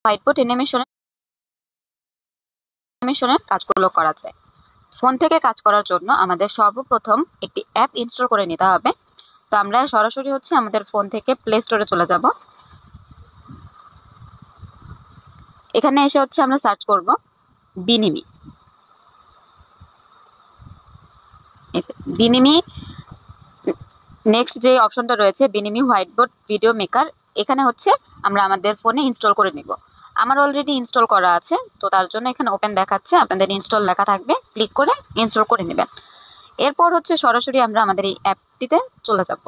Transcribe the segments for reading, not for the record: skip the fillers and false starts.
Whiteboard অ্যানিমেশনের কাজগুলো করা যায়। ফোন থেকে কাজ করার জন্য আমাদের সর্বপ্রথম একটি অ্যাপ ইনস্টল করে নিতে হবে। তো আমরা সরাসরি হচ্ছে আমাদের ফোন থেকে প্লে স্টোরে চলে যাব। এখানে এসে হচ্ছে আমরা সার্চ করব বিনিমি। বিনিমি নেক্সট যে অপশনটা রয়েছে বিনিমি হোয়াইটবোর্ড ভিডিও মেকার, এখানে হচ্ছে আমরা আমাদের ফোনে ইনস্টল করে নিব। আমার অলরেডি ইনস্টল করা আছে, তো তার জন্য এখানে ওপেন দেখাচ্ছে, আপনাদের ইনস্টল লেখা থাকবে, ক্লিক করে ইনস্টল করে নেবেন। এরপর হচ্ছে সরাসরি আমরা আমাদের এই অ্যাপটিতে চলে যাব।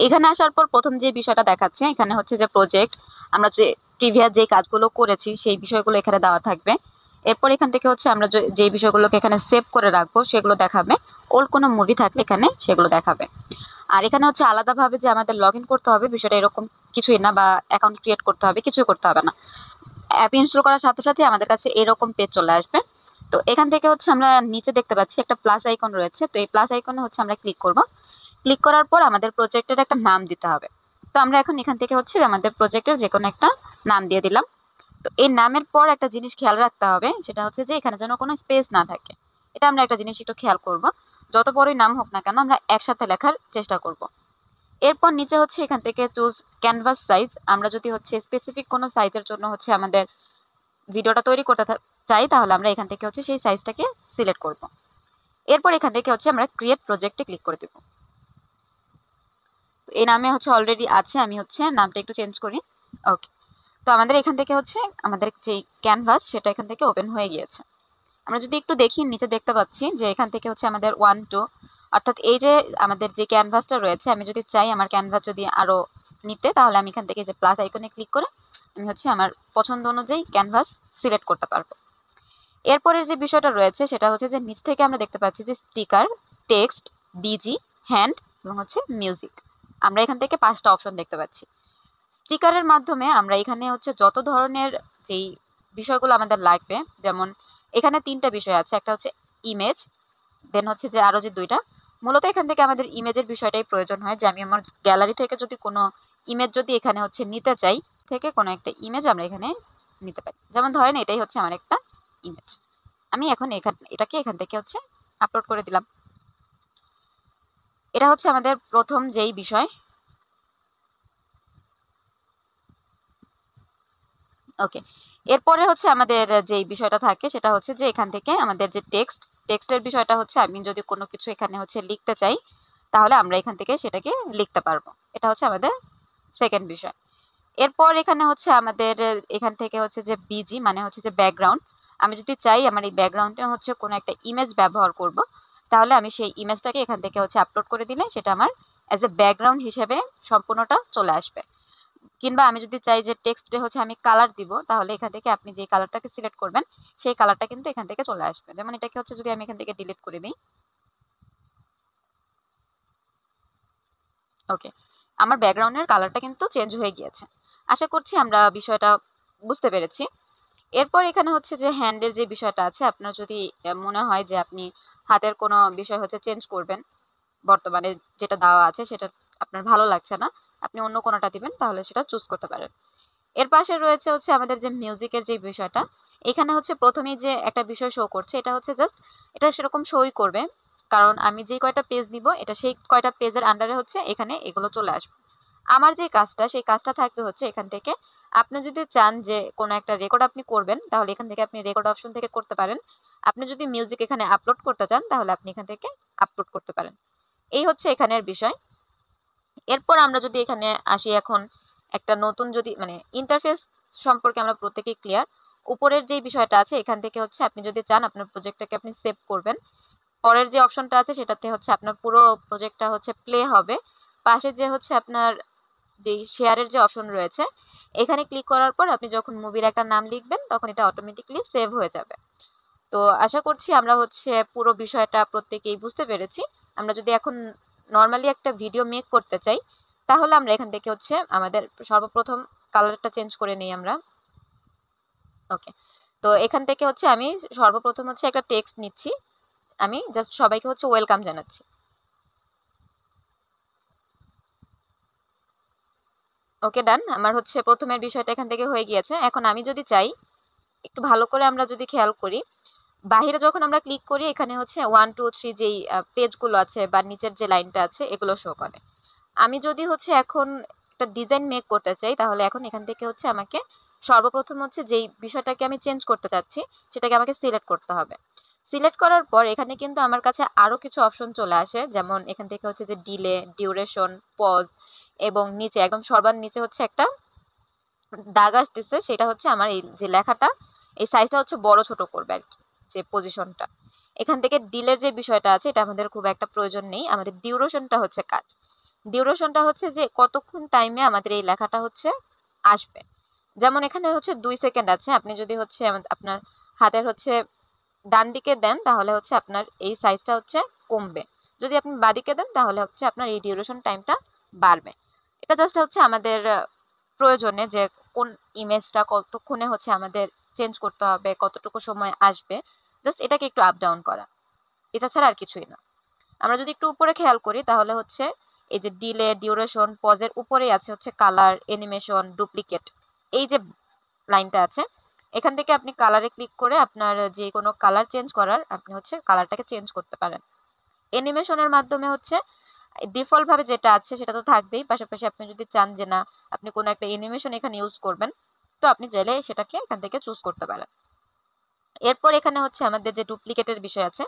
এখানে আসার পর প্রথম যে বিষয়টা দেখাচ্ছে এখানে হচ্ছে যে প্রজেক্ট, আমরা যে প্রিভিয়াস যে কাজগুলো করেছি সেই বিষয়গুলো এখানে দেওয়া থাকবে। এরপর এখান থেকে হচ্ছে আমরা যে বিষয়গুলোকে এখানে সেভ করে রাখবো সেগুলো দেখাবে। ওল্ড কোনো মুভি থাকলে এখানে সেগুলো দেখাবে। আর এখানে হচ্ছে আলাদাভাবে যে আমাদের লগ ইন করতে হবে বিষয়টা এরকম কিছুই না, বা অ্যাকাউন্ট ক্রিয়েট করতে হবে, কিছুই করতে হবে না। অ্যাপ ইনস্টল করার সাথে সাথে আমাদের কাছে এরকম পেজ চলে আসবে। তো এখান থেকে হচ্ছে আমরা নিচে দেখতে পাচ্ছি একটা প্লাস আইকন রয়েছে, তো এই প্লাস আইকনে হচ্ছে আমরা ক্লিক করব। ক্লিক করার পর আমাদের প্রজেক্টের একটা নাম দিতে হবে। তো আমরা এখন এখান থেকে হচ্ছে আমাদের প্রজেক্টের যে কোনো একটা নাম দিয়ে দিলাম। তো এই নামের পর একটা জিনিস খেয়াল রাখতে হবে, সেটা হচ্ছে যে এখানে যেন কোনো স্পেস না থাকে। এটা আমরা একটা জিনিস একটু খেয়াল করব, যত বড়ই নাম হোক না কেন আমরা একসাথে লেখার চেষ্টা করব। এরপর নিচে হচ্ছে এখান থেকে চুজ ক্যানভাস সাইজ, আমরা যদি হচ্ছে স্পেসিফিক কোনো সাইজের জন্য হচ্ছে আমাদের ভিডিওটা তৈরি করতে চাই তাহলে আমরা এখান থেকে হচ্ছে সেই সাইজটাকে সিলেক্ট করব। এরপর এখান থেকে হচ্ছে আমরা ক্রিয়েট প্রজেক্টে ক্লিক করে দেব। এই নামে হচ্ছে অলরেডি আছে, আমি হচ্ছে নামটা একটু চেঞ্জ করি। ওকে, তো আমাদের এখান থেকে হচ্ছে আমাদের যে ক্যানভাস সেটা এখান থেকে ওপেন হয়ে গিয়েছে। আমরা যদি একটু দেখি নিচে দেখতে পাচ্ছি যে এখান থেকে হচ্ছে আমাদের 1 2, অর্থাৎ এই যে আমাদের যে ক্যানভাসটা রয়েছে, আমি যদি চাই আমার ক্যানভাস যদি আরো নিতে তাহলে আমি এখান থেকে যে প্লাস আইকনে ক্লিক করে আমি হচ্ছে আমার পছন্দ অনুযায়ী ক্যানভাস সিলেক্ট করতে পারবো। এরপরের যে বিষয়টা রয়েছে সেটা হচ্ছে যে নিচ থেকে আমরা দেখতে পাচ্ছি যে স্টিকার, টেক্সট, বিজি, হ্যান্ড এবং হচ্ছে মিউজিক। আমরা এখান থেকে 5টা অপশন দেখতে পাচ্ছি। স্টিকারের মাধ্যমে আমরা এখানে হচ্ছে যত ধরনের যেই বিষয়গুলো আমাদের লাগবে, যেমন এখানে 3টা বিষয় আছে, একটা হচ্ছে ইমেজ, দেন হচ্ছে যে আরো যে 2টা, মূলত এখান থেকে আমাদের ইমেজের বিষয়টাই প্রয়োজন হয়, যে আমি আমার গ্যালারি থেকে যদি কোনো ইমেজ যদি এখানে হচ্ছে নিতে চাই, থেকে কোনো একটা ইমেজ আমরা এখানে নিতে পারি। যেমন ধরেন এটাই হচ্ছে আমার একটা ইমেজ, আমি এখন এটাকে এখান থেকে হচ্ছে আপলোড করে দিলাম। এটা হচ্ছে আমাদের প্রথম যেই বিষয়। ওকে, এরপরে হচ্ছে আমাদের যেই বিষয়টা থাকে সেটা হচ্ছে যে এখান থেকে আমাদের যে টেক্সটের বিষয়টা হচ্ছে আমি যদি কোনো কিছু এখানে হচ্ছে লিখতে চাই তাহলে আমরা এখান থেকে সেটাকে লিখতে পারবো। এটা হচ্ছে আমাদের সেকেন্ড বিষয়। এরপর এখানে হচ্ছে আমাদের এখান থেকে হচ্ছে যে বিজি মানে হচ্ছে যে ব্যাকগ্রাউন্ড, আমি যদি চাই আমার এই ব্যাকগ্রাউন্ডে হচ্ছে কোনো একটা ইমেজ ব্যবহার করব তাহলে আমি সেই ইমেজটাকে এখান থেকে হচ্ছে আপলোড করে দিলে সেটা আমার অ্যাজ এ ব্যাকগ্রাউন্ড হিসেবে সম্পূর্ণটা চলে আসবে। কিংবা আমি যদি চাই যে টেক্সটে হচ্ছে আমি কালার দিব তাহলে এখান থেকে আপনি যে কালারটাকে সিলেক্ট করবেন সেই কালারটা কিন্তু এখান থেকে চলে আসবে। যেমন এটাকে হচ্ছে যদি আমি এখান থেকে ডিলিট করে দিই, ওকে, আমার ব্যাকগ্রাউন্ডের কালারটা কিন্তু চেঞ্জ হয়ে গিয়েছে। আশা করছি আমরা বিষয়টা বুঝতে পেরেছি। এরপর এখানে হচ্ছে যে হ্যান্ডের যে বিষয়টা আছে, আপনার যদি মনে হয় যে আপনি হাতের কোনো বিষয় হচ্ছে চেঞ্জ করবেন, বর্তমানে যেটা দেওয়া আছে সেটা আপনার ভালো লাগছে না, আপনি অন্য কোনোটা দিবেন তাহলে সেটা চুজ করতে পারেন। এর পাশে রয়েছে হচ্ছে আমাদের যে মিউজিকের যে বিষয়টা, এখানে হচ্ছে প্রথমেই যে একটা বিষয় শো করছে এটা হচ্ছে জাস্ট এটা সেরকম শোই করবে, কারণ আমি যে কয়টা পেজ নিব এটা সেই কয়টা পেজের আন্ডারে হচ্ছে এখানে এগুলো চলে আসবে। আমার যে কাজটা সেই কাজটা থাকবে হচ্ছে এখান থেকে আপনি যদি চান যে কোনো একটা রেকর্ড আপনি করবেন তাহলে এখান থেকে আপনি রেকর্ড অপশন থেকে করতে পারেন। আপনি যদি মিউজিক এখানে আপলোড করতে চান তাহলে আপনি এখান থেকে আপলোড করতে পারেন। এই হচ্ছে এখানের বিষয়। এরপর আমরা যদি এখানে আসি, এখন একটা নতুন যদি মানে ইন্টারফেস সম্পর্কে আমরা প্রত্যেকেই ক্লিয়ার। উপরের যে বিষয়টা আছে এখান থেকে হচ্ছে আপনি যদি চান আপনার প্রজেক্টটাকে আপনি সেভ করবেন, পরের যে অপশনটা আছে সেটাতে হচ্ছে আপনার পুরো প্রজেক্টটা হচ্ছে প্লে হবে। পাশে যে হচ্ছে আপনার যেই শেয়ারের যে অপশন রয়েছে এখানে ক্লিক করার পর আপনি যখন মুভির একটা নাম লিখবেন তখন এটা অটোমেটিকলি সেভ হয়ে যাবে। তো আশা করছি আমরা হচ্ছে পুরো বিষয়টা প্রত্যেকেই বুঝতে পেরেছি। আমরা যদি এখন নর্মালি একটা ভিডিও মেক করতে চাই তাহলে আমরা এখান থেকে হচ্ছে আমাদের সর্বপ্রথম কালারটা চেঞ্জ করে নেই আমরা। ওকে, তো এখান থেকে হচ্ছে আমি সর্বপ্রথম হচ্ছে একটা টেক্সট নিচ্ছি, আমি জাস্ট সবাইকে হচ্ছে ওয়েলকাম জানাচ্ছি। ওকে, ডান। আমার হচ্ছে প্রথমের বিষয়টা এখান থেকে হয়ে গিয়েছে। এখন আমি যদি চাই, একটু ভালো করে আমরা যদি খেয়াল করি, বাহিরে যখন আমরা ক্লিক করি এখানে হচ্ছে 1 2 3 যেই পেজগুলো আছে বা নিচের যে লাইনটা আছে এগুলো শো করে। আমি যদি হচ্ছে এখন একটা ডিজাইন মেক করতে চাই, তাহলে এখন এখান থেকে হচ্ছে আমাকে সর্বপ্রথম হচ্ছে যেই বিষয়টাকে আমি চেঞ্জ করতে চাচ্ছি সেটাকে আমাকে সিলেক্ট করতে হবে। সিলেক্ট করার পর এখানে কিন্তু আমার কাছে আরো কিছু অপশন চলে আসে, যেমন এখান থেকে হচ্ছে যে ডিলে, ডিউরেশন, পজ, এবং নিচে একদম সবার নিচে হচ্ছে একটা দাগ আসতেছে, সেটা হচ্ছে আমার এই যে লেখাটা, এই সাইজটা হচ্ছে বড় ছোট করবে আর কি, যে পজিশনটা। এখান থেকে ডিলের যে বিষয়টা আছে এটা আমাদের খুব একটা প্রয়োজন নেই, আমাদের ডিউরেশনটা হচ্ছে কাজ। ডিউরেশনটা হচ্ছে যে কতক্ষণ টাইমে আমাদের এই লেখাটা হচ্ছে আসবে। যেমন এখানে হচ্ছে 2 সেকেন্ড আছে, আপনি যদি হচ্ছে আপনার হাতের হচ্ছে ডান দিকে দেন তাহলে হচ্ছে আপনার এই সাইজটা হচ্ছে কমবে, যদি আপনি বাঁদিকে দেন তাহলে হচ্ছে আপনার এই ডিউরেশন টাইমটা বাড়বে। এটা জাস্ট হচ্ছে আমাদের প্রয়োজনে যে কোন ইমেজটা কতক্ষণে হচ্ছে আমাদের চেঞ্জ করতে হবে, কতটুকু সময় আসবে, জাস্ট এটাকে একটু আপ ডাউন করা, এটা ছাড়া আর কিছুই না। আমরা যদি একটু উপরে খেয়াল করি তাহলে হচ্ছে এই যে ডিলে, ডিউরেশন, পজের উপরেই আছে হচ্ছে কালার, অ্যানিমেশন, ডুপ্লিকেট, এই যে লাইনটা আছে, এখান থেকে আপনি কালারে ক্লিক করে আপনার যে কোনো কালার চেঞ্জ করার আপনি হচ্ছে কালারটাকে চেঞ্জ করতে পারেন। অ্যানিমেশনের মাধ্যমে হচ্ছে ডিফল্ট ভাবে যেটা আছে সেটা তো থাকবেই, পাশাপাশি আপনি যদি চান যে না আপনি কোনো একটা অ্যানিমেশন এখানে ইউজ করবেন, তো আপনি চাইলে সেটাকে এখান থেকে চুজ করতে পারেন। এরপর এখানে হচ্ছে আমাদের যে ডুপ্লিকেটের বিষয় আছে,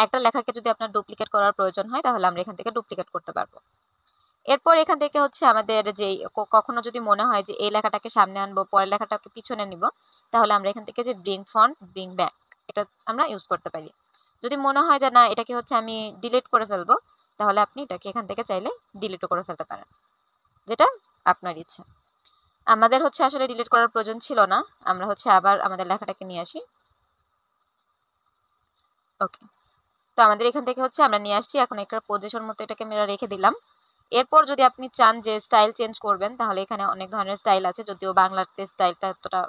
একটা লেখাকে যদি আপনার ডুপ্লিকেট করার প্রয়োজন হয় তাহলে আমরা এখান থেকে ডুপ্লিকেট করতে পারবো। এরপর এখান থেকে হচ্ছে আমাদের যে কখনো যদি মনে হয় যে এই লেখাটাকে সামনে আনবো, পরের লেখাটাকে পিছনে নিব, তাহলে আমরা এখান থেকে যে ব্রিং ফন্ট, ব্রিং ব্যাক, এটা আমরা ইউজ করতে পারি। যদি মনে হয় যে না এটাকে হচ্ছে আমি ডিলিট করে ফেলবো, তাহলে আপনি এটাকে এখান থেকে চাইলে ডিলিটও করে ফেলতে পারেন, যেটা আপনার ইচ্ছা। আমাদের হচ্ছে আসলে ডিলিট করার প্রয়োজন ছিল না, আমরা হচ্ছে আবার আমাদের লেখাটাকে নিয়ে আসি। ওকে, তো আমাদের এখান থেকে হচ্ছে আমরা নিয়ে আসছি, এখন একটা পজিশন মতো এটাকে আমরা রেখে দিলাম। এরপর যদি আপনি চান যে স্টাইল চেঞ্জ করবেন, তাহলে এখানে অনেক ধরনের স্টাইল আছে, যদিও বাংলাতে স্টাইলটা এতটা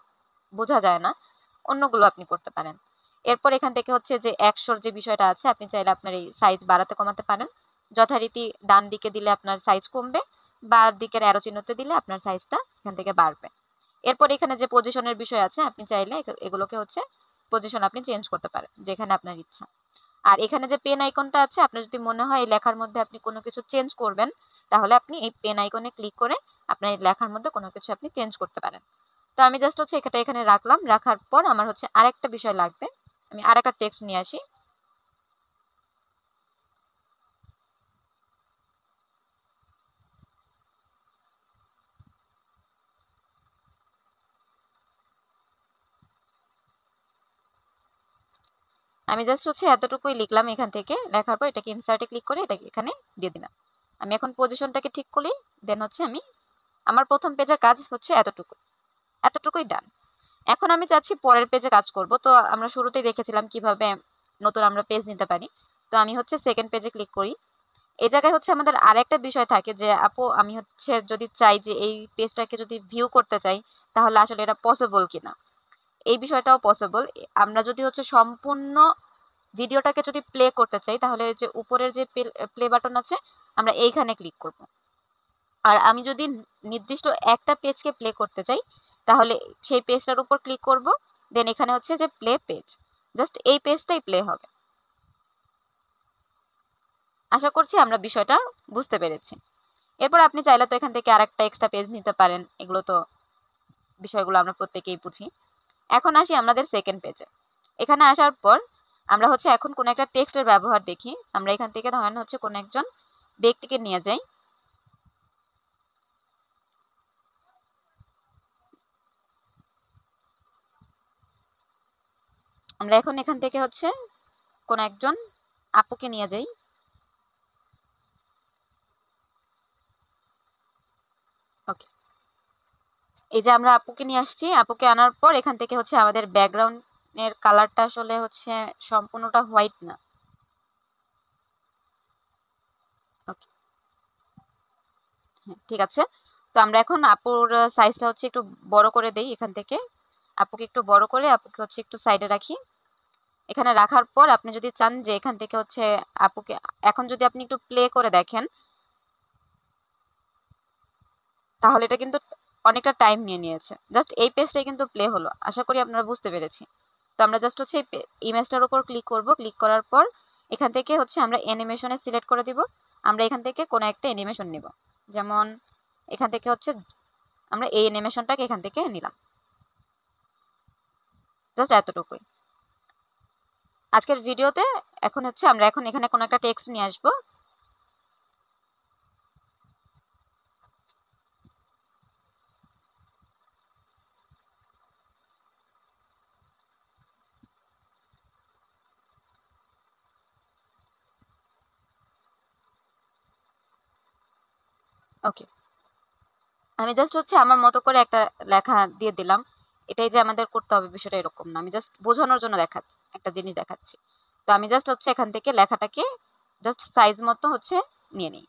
বোঝা যায় না, অন্যগুলো আপনি করতে পারেন। এরপর এখান থেকে হচ্ছে যে একশোর যে বিষয়টা আছে, আপনি চাইলে আপনার এই সাইজ বাড়াতে কমাতে পারেন। যথারীতি ডান দিকে দিলে আপনার সাইজ কমবে, বাঁ দিকের অ্যারো চিহ্নতে দিলে আপনার সাইজটা এখান থেকে বাড়বে। এরপর এখানে যে পজিশনের বিষয় আছে, আপনি চাইলে এগুলোকে হচ্ছে পজিশন আপনি চেঞ্জ করতে পারেন যেখানে আপনার ইচ্ছা। আর এখানে যে পেন আইকনটা আছে, আপনার যদি মনে হয় এই লেখার মধ্যে আপনি কোনো কিছু চেঞ্জ করবেন, তাহলে আপনি এই পেন আইকনে ক্লিক করে আপনার এই লেখার মধ্যে কোনো কিছু আপনি চেঞ্জ করতে পারেন। তো আমি জাস্ট হচ্ছে এটা এখানে রাখলাম, রাখার পর আমার হচ্ছে আরেকটা বিষয় লাগবে, আমি আরেকটা টেক্সট নিয়ে আসি। আমি জাস্ট হচ্ছে এতটুকুই লিখলাম, এখান থেকে লেখার পর এটাকে ইনসার্টে ক্লিক করে এটাকে এখানে দিয়ে দিলাম। আমি এখন পজিশনটাকে ঠিক করি, দেন হচ্ছে আমি আমার প্রথম পেজের কাজ হচ্ছে এতটুকুই ডান। এখন আমি চাচ্ছি পরের পেজে কাজ করব, তো আমরা শুরুতেই দেখেছিলাম কিভাবে নতুন আমরা পেজ নিতে পারি। তো আমি হচ্ছে সেকেন্ড পেজে ক্লিক করি। এই জায়গায় হচ্ছে আমাদের আরেকটা বিষয় থাকে যে আপু আমি হচ্ছে যদি চাই যে এই পেজটাকে যদি ভিউ করতে চাই, তাহলে আসলে এটা পসিবল কিনা। এই বিষয়টাও পসিবল। আমরা যদি হচ্ছে সম্পূর্ণ ভিডিওটাকে যদি প্লে করতে চাই, তাহলে যে উপরের যে প্লে বাটন আছে আমরা এইখানে ক্লিক করব। আর আমি যদি নির্দিষ্ট একটা পেজকে প্লে করতে চাই, তাহলে সেই পেজটার উপর ক্লিক করব, দেন এখানে হচ্ছে যে প্লে পেজ, জাস্ট এই পেজটাই প্লে হবে। আশা করছি আমরা বিষয়টা বুঝতে পেরেছি। এরপর আপনি চাইলে তো এখান থেকে আরেকটা এক্সট্রা পেজ নিতে পারেন, এগুলো তো বিষয়গুলো আমরা প্রত্যেকেই বুঝি। এখন আসি আমাদের সেকেন্ড পেজে। এখানে আসার পর আমরা হচ্ছে এখন কোন একটা টেক্সটের ব্যবহার দেখি। আমরা এখান থেকে ধরেন হচ্ছে কোন একজন ব্যক্তিকে নিয়ে যাই। আমরা এখন এখান থেকে হচ্ছে কোন একজন আপুকে নিয়ে যাই। ওকে, এই যে আমরা আপুকে নিয়ে আসছি, আপুকে আনার পর এখান থেকে হচ্ছে আমাদের ব্যাকগ্রাউন্ডের কালারটা আসলে হচ্ছে সম্পূর্ণটা হোয়াইট না। ওকে, হ্যাঁ ঠিক আছে। তো আমরা এখন আপুর সাইজটা হচ্ছে একটু বড় করে দেই, এখান থেকে আপুকে একটু বড় করে আপুকে হচ্ছে একটু সাইডে রাখি। এখানে রাখার পর আপনি যদি চান যে এখান থেকে হচ্ছে আপুকে, এখন যদি আপনি একটু প্লে করে দেখেন, তাহলে এটা কিন্তু অনেকটা টাইম নিয়েছে। জাস্ট এই পেজটাই কিন্তু প্লে হলো। আশা করি আপনারা বুঝতে পেরেছি। তো আমরা জাস্ট হচ্ছে ইমেজটার উপর ক্লিক করব। ক্লিক করার পর এখান থেকে হচ্ছে আমরা অ্যানিমেশনে সিলেক্ট করে দিব। আমরা এখান থেকে কোনো একটা অ্যানিমেশন নিব। যেমন এখান থেকে হচ্ছে আমরা এই অ্যানিমেশনটাকে এখান থেকে নিলাম। জাস্ট এতটুকুই। আজকের ভিডিওতে এখন হচ্ছে আমরা এখানে কোনো একটা টেক্সট নিয়ে আসবো। ওকে, আমি জাস্ট হচ্ছে আমার মতো করে একটা লেখা দিয়ে দিলাম। এটাই যে আমাদের করতে হবে বিষয়টা এরকম না। আমি জাস্ট বোঝানোর জন্য দেখাচ্ছি, একটা জিনিস দেখাচ্ছি। তো আমি জাস্ট হচ্ছে এখান থেকে লেখাটাকে জাস্ট সাইজ মতো হচ্ছে নিয়ে নিই।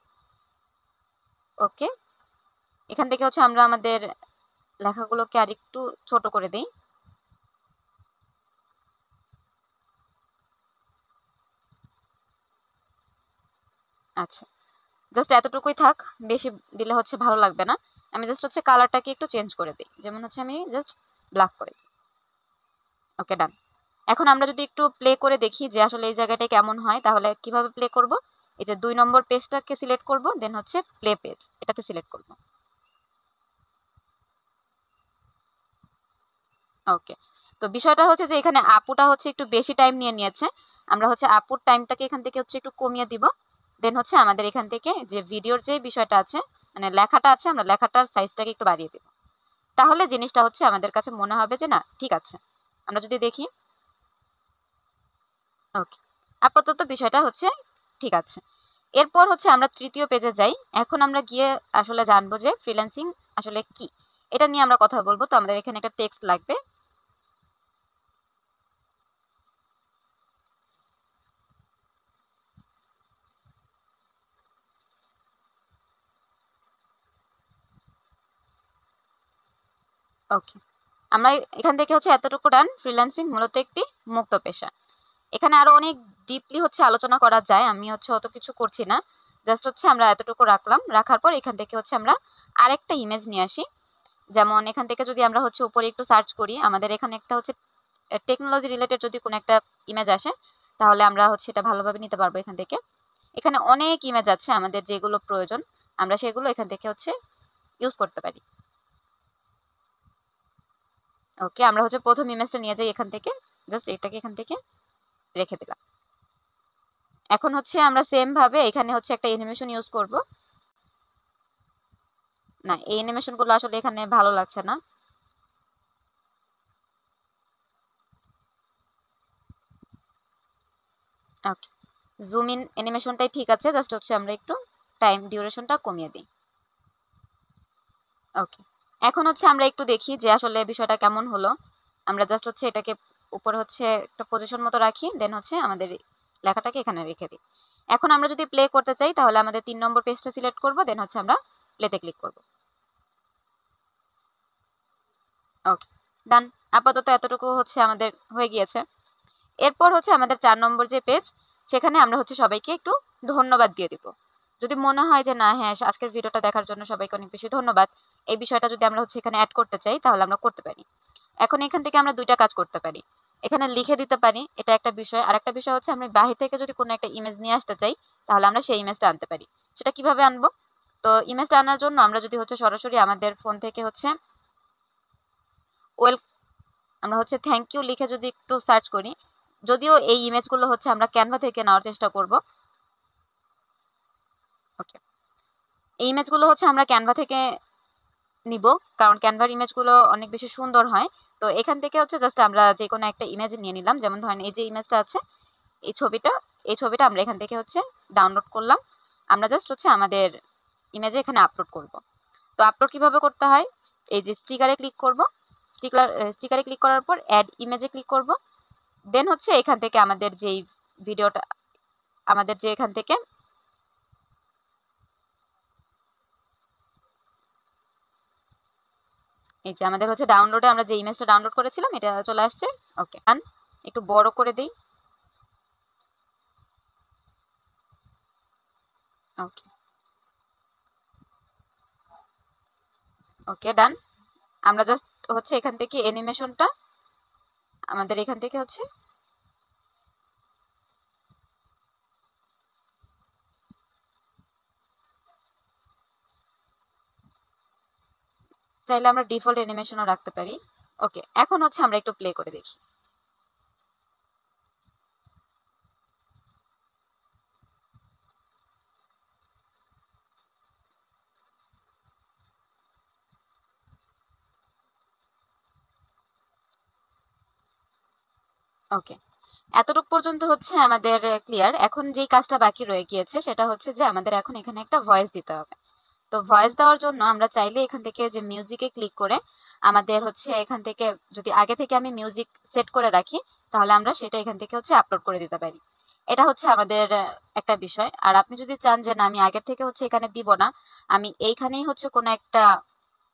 ওকে, এখান থেকে হচ্ছে আমরা আমাদের লেখাগুলোকে আরেকটু ছোট করে দিই। আচ্ছা, জাস্ট এতটুকুই থাক, বেশি দিলে হচ্ছে ভালো লাগবে না। আমি জাস্ট হচ্ছে কালারটাকে একটু চেঞ্জ করে দিই, যেমন হচ্ছে আমি জাস্ট ব্ল্যাক করে দিই। ওকে, ডান। এখন আমরা যদি একটু প্লে করে দেখি যে আসলে এই জায়গাটা কেমন হয়, তাহলে কিভাবে প্লে করব? এই যে 2 নম্বর পেজটাকে সিলেক্ট করব, দেন হচ্ছে প্লে পেজ এটাতে সিলেক্ট করব। ওকে, তো বিষয়টা হচ্ছে যে এখানে আপুটা হচ্ছে একটু বেশি টাইম নিয়েছে। আমরা হচ্ছে আপুর টাইমটাকে এখান থেকে হচ্ছে একটু কমিয়ে দিব। দেন হচ্ছে আমাদের এখান থেকে যে ভিডিওর যে বিষয়টা আছে, মানে লেখাটা আছে, আমরা লেখাটার সাইজটাকে একটু বাড়িয়ে দিব। তাহলে জিনিসটা হচ্ছে আমাদের কাছে মনে হবে যে না, ঠিক আছে। আমরা যদি দেখি, ওকে, আপাতত বিষয়টা হচ্ছে ঠিক আছে। এরপর হচ্ছে আমরা তৃতীয় পেজে যাই। এখন আমরা গিয়ে আসলে জানবো যে ফ্রিল্যান্সিং আসলে কি, এটা নিয়ে আমরা কথা বলবো। তো আমাদের এখানে একটা টেক্সট লাগবে। ওকে, আমরা এখান থেকে হচ্ছে এতটুকু ডান। ফ্রিল্যান্সিং মূলত একটি মুক্ত পেশা। এখানে আরো অনেক ডিপলি হচ্ছে আলোচনা করা যায়, আমি হচ্ছে অত কিছু করছি না। জাস্ট হচ্ছে আমরা এতটুকু রাখলাম। রাখার পর এখান থেকে হচ্ছে আমরা আরেকটা ইমেজ নিয়ে আসি। যেমন এখান থেকে যদি আমরা হচ্ছে উপরে একটু সার্চ করি, আমাদের এখানে একটা হচ্ছে টেকনোলজি রিলেটেড যদি কোনো একটা ইমেজ আসে, তাহলে আমরা হচ্ছে এটা ভালোভাবে নিতে পারবো এখান থেকে। এখানে অনেক ইমেজ আছে আমাদের যেগুলো প্রয়োজন, আমরা সেগুলো এখান থেকে হচ্ছে ইউজ করতে পারি। ওকে, আমরা হচ্ছে প্রথম ইমেজটা নিয়ে যাই এখান থেকে। জাস্ট এটাকে এখান থেকে রেখে দিলাম। এখন হচ্ছে আমরা সেম ভাবে এখানে হচ্ছে একটা অ্যানিমেশন ইউজ করব। না, এই অ্যানিমেশন গুলো আসলে এখানে ভালো লাগছে না। ওকে, জুম ইন অ্যানিমেশনটাই ঠিক আছে। জাস্ট হচ্ছে আমরা একটু টাইম ডিউরেশনটা কমিয়ে দিই। ওকে, এখন হচ্ছে আমরা একটু দেখি যে আসলে বিষয়টা কেমন হলো। আমরা জাস্ট হচ্ছে এটাকে উপরে হচ্ছে একটা পজিশন মতো রাখি, দেন হচ্ছে আমাদের লেখাটাকে এখানে রেখে দিই। এখন আমরা যদি প্লে করতে চাই, তাহলে আমাদের 3 নম্বর পেজটা সিলেক্ট করব, দেন হচ্ছে আমরা প্লেতে ক্লিক করব। ওকে, ডান। আপাতত এতটুকু হচ্ছে আমাদের হয়ে গিয়েছে। এরপর হচ্ছে আমাদের 4 নম্বর যে পেজ, সেখানে আমরা হচ্ছে সবাইকে একটু ধন্যবাদ দিয়ে দিব। যদি মনে হয় যে না, হ্যাঁ, আজকের ভিডিওটা দেখার জন্য সবাইকে অনেক বেশি ধন্যবাদ, এই বিষয়টা যদি আমরা হচ্ছে এখানে অ্যাড করতে চাই, তাহলে আমরা করতে পারি। এখন এখান থেকে আমরা 2টা কাজ করতে পারি। এখানে লিখে দিতে পারি, এটা একটা বিষয়। আরেকটা বিষয় হচ্ছে আমরা বাহির থেকে যদি কোনো একটা ইমেজ নিয়ে আসতে চাই, তাহলে আমরা সেই ইমেজটা আনতে পারি। সেটা কিভাবে আনবো? তো ইমেজটা আনার জন্য আমরা যদি হচ্ছে সরাসরি আমাদের ফোন থেকে হচ্ছে ওয়েল আমরা হচ্ছে থ্যাংক ইউ লিখে যদি একটু সার্চ করি, যদিও এই ইমেজগুলো হচ্ছে আমরা ক্যানভা থেকে নেওয়ার চেষ্টা করব। ওকে, এই ইমেজগুলো হচ্ছে আমরা ক্যানভা থেকে নিব, কারণ ক্যানভার ইমেজগুলো অনেক বেশি সুন্দর হয়। তো এখান থেকে হচ্ছে জাস্ট আমরা যে কোনো একটা ইমেজ নিয়ে নিলাম। যেমন ধরেন এই যে ইমেজটা আছে, এই ছবিটা, এই ছবিটা আমরা এখান থেকে হচ্ছে ডাউনলোড করলাম। আমরা জাস্ট হচ্ছে আমাদের ইমেজে এখানে আপলোড করব। তো আপলোড কিভাবে করতে হয়? এই যে স্টিকারে ক্লিক করব। স্টিকারে ক্লিক করার পর অ্যাড ইমেজে ক্লিক করব। দেন হচ্ছে এখান থেকে আমাদের যেই ভিডিওটা, আমাদের যে এখান থেকে এই যে আমাদের হচ্ছে ডাউনলোডে আমরা যে ইমেজটা ডাউনলোড করেছিলাম, এটা চলে আসছে। ওকে, একটু বড় করে দিই। ওকে, ওকে, ডান। আমরা জাস্ট হচ্ছে এখান থেকে অ্যানিমেশনটা আমাদের এখান থেকে হচ্ছে চাইলে আমরা ডিফল্ট অ্যানিমেশনও রাখতে পারি। ওকে, এখন হচ্ছে আমরা একটু প্লে করে দেখি। ওকে, এতটুকু পর্যন্ত হচ্ছে আমাদের ক্লিয়ার। এখন যেই কাজটা বাকি রয়ে গিয়েছে সেটা হচ্ছে যে আমাদের এখন এখানে একটা ভয়েস দিতে হবে। তো ভয়েস দেওয়ার জন্য আমরা চাইলে এখান থেকে যে মিউজিকে ক্লিক করে আমাদের হচ্ছে এখান থেকে যদি আগে থেকে আমি মিউজিক সেট করে রাখি তাহলে আমরা সেটা এখান থেকে হচ্ছে আপলোড করে দিতে পারি। এটা হচ্ছে আমাদের একটা বিষয়। আর আপনি যদি চান যে না আমি আগের থেকে হচ্ছে এখানে দিব না, আমি এইখানেই হচ্ছে কোনো একটা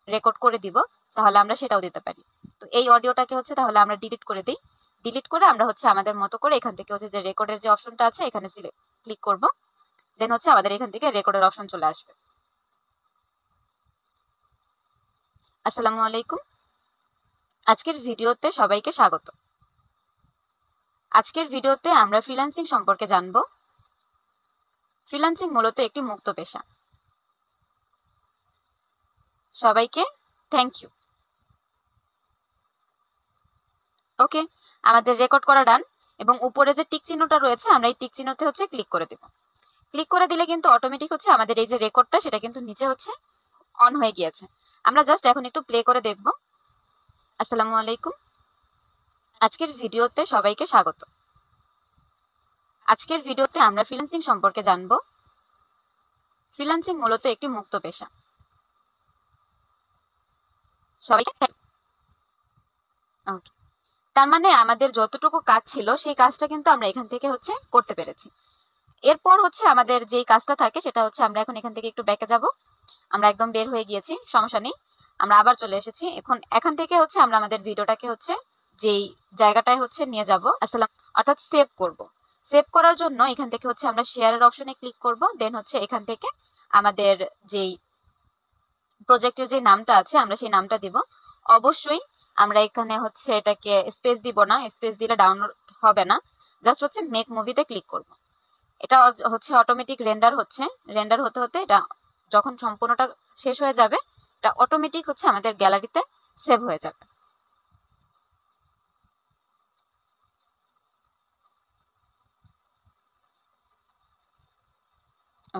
রেকর্ড করে দিব, তাহলে আমরা সেটাও দিতে পারি। তো এই অডিওটাকে হচ্ছে তাহলে আমরা ডিলিট করে দিই। ডিলিট করে আমরা হচ্ছে আমাদের মতো করে এখান থেকে হচ্ছে যে রেকর্ডের যে অপশনটা আছে এখানে ক্লিক করব, দেন হচ্ছে আমাদের এখান থেকে রেকর্ডের অপশন চলে আসবে। আসসালামু আলাইকুম, আজকের ভিডিওতে সবাইকে স্বাগত। আজকের ভিডিওতে আমরা ফ্রিল্যান্সিং সম্পর্কে জানব। ফ্রিল্যান্সিং মূলত একটি মুক্ত পেশা। সবাইকে থ্যাংক ইউ। ওকে, আমাদের রেকর্ড করা ডান এবং উপরে যে টিক চিহ্নটা রয়েছে আমরা এই টিক চিহ্নতে হচ্ছে ক্লিক করে দেব। ক্লিক করে দিলে কিন্তু অটোমেটিক হচ্ছে আমাদের এই যে রেকর্ডটা সেটা কিন্তু নিচে হচ্ছে অন হয়ে গিয়েছে। আমরা জাস্ট এখন একটু প্লে করে দেখব। আসসালামু আলাইকুম, আজকের ভিডিওতে সবাইকে স্বাগত। আজকের ভিডিওতে আমরা ফ্রিল্যান্সিং সম্পর্কে জানব। ফ্রিল্যান্সিং মূলত একটি মুক্ত পেশা। সবাইকে ওকে, তার মানে আমাদের যতটুকু কাজ ছিল সেই কাজটা কিন্তু আমরা এখান থেকে হচ্ছে করতে পেরেছি। এরপর হচ্ছে আমাদের যেই কাজটা থাকে সেটা হচ্ছে আমরা এখন এখান থেকে একটু ব্যাকে যাব। আমরা একদম বের হয়ে গিয়েছি, সমস্যা নেই, আমরা আবার চলে এসেছি। এখন এখান থেকে হচ্ছে আমরা আমাদের ভিডিওটাকে হচ্ছে যেই জায়গাটায় হচ্ছে নিয়ে যাব আসলে অর্থাৎ সেভ করব। সেভ করার জন্য এখান থেকে হচ্ছে আমরা শেয়ারের অপশনে ক্লিক করব, দেন হচ্ছে এখান থেকে আমাদের যেই প্রজেক্টের যে নামটা আছে আমরা সেই নামটা দিব। অবশ্যই আমরা এখানে হচ্ছে এটাকে স্পেস দিব না, স্পেস দিলে ডাউনলোড হবে না। জাস্ট হচ্ছে মেক মুভিতে ক্লিক করব। এটা হচ্ছে অটোমেটিক রেন্ডার হচ্ছে, রেন্ডার হতে হতে এটা যখন সম্পূর্ণটা শেষ হয়ে যাবে এটা অটোমেটিক হচ্ছে আমাদের গ্যালারিতে সেভ হয়ে যাবে।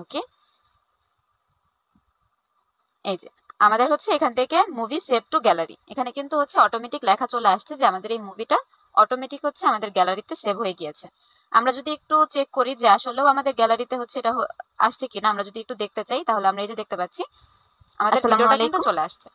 ওকে, এই যে আমাদের হচ্ছে এখান থেকে মুভি সেভ টু গ্যালারি, এখানে কিন্তু হচ্ছে অটোমেটিক লেখা চলে আসছে যে আমাদের এই মুভিটা অটোমেটিক হচ্ছে আমাদের গ্যালারিতে সেভ হয়ে গিয়েছে। আমরা যদি একটু চেক করি যে আসলেও আমাদের গ্যালারিতে হচ্ছে এটা আসছে কিনা, আমরা যদি একটু দেখতে চাই তাহলে আমরা এই যে দেখতে পাচ্ছি আমাদের ভিডিওটা কিন্তু চলে আসছে।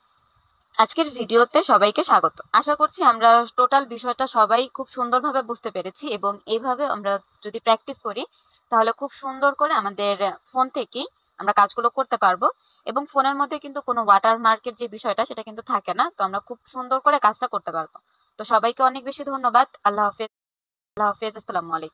আজকের ভিডিওতে সবাইকে স্বাগত। আশা করছি আমরা টোটাল বিষয়টা সবাই খুব সুন্দরভাবে বুঝতে পেরেছি এবং এইভাবে আমরা যদি প্র্যাকটিস করি তাহলে খুব সুন্দর করে আমাদের ফোন থেকেই আমরা কাজগুলো করতে পারবো এবং ফোনের মধ্যে কিন্তু কোনো ওয়াটারমার্কের যে বিষয়টা সেটা কিন্তু থাকে না। তো আমরা খুব সুন্দর করে কাজটা করতে পারবো। তো সবাইকে অনেক বেশি ধন্যবাদ। আল্লাহ হাফেজ। আল্লাহ হাফেজ। আসসালামু আলাইকুম।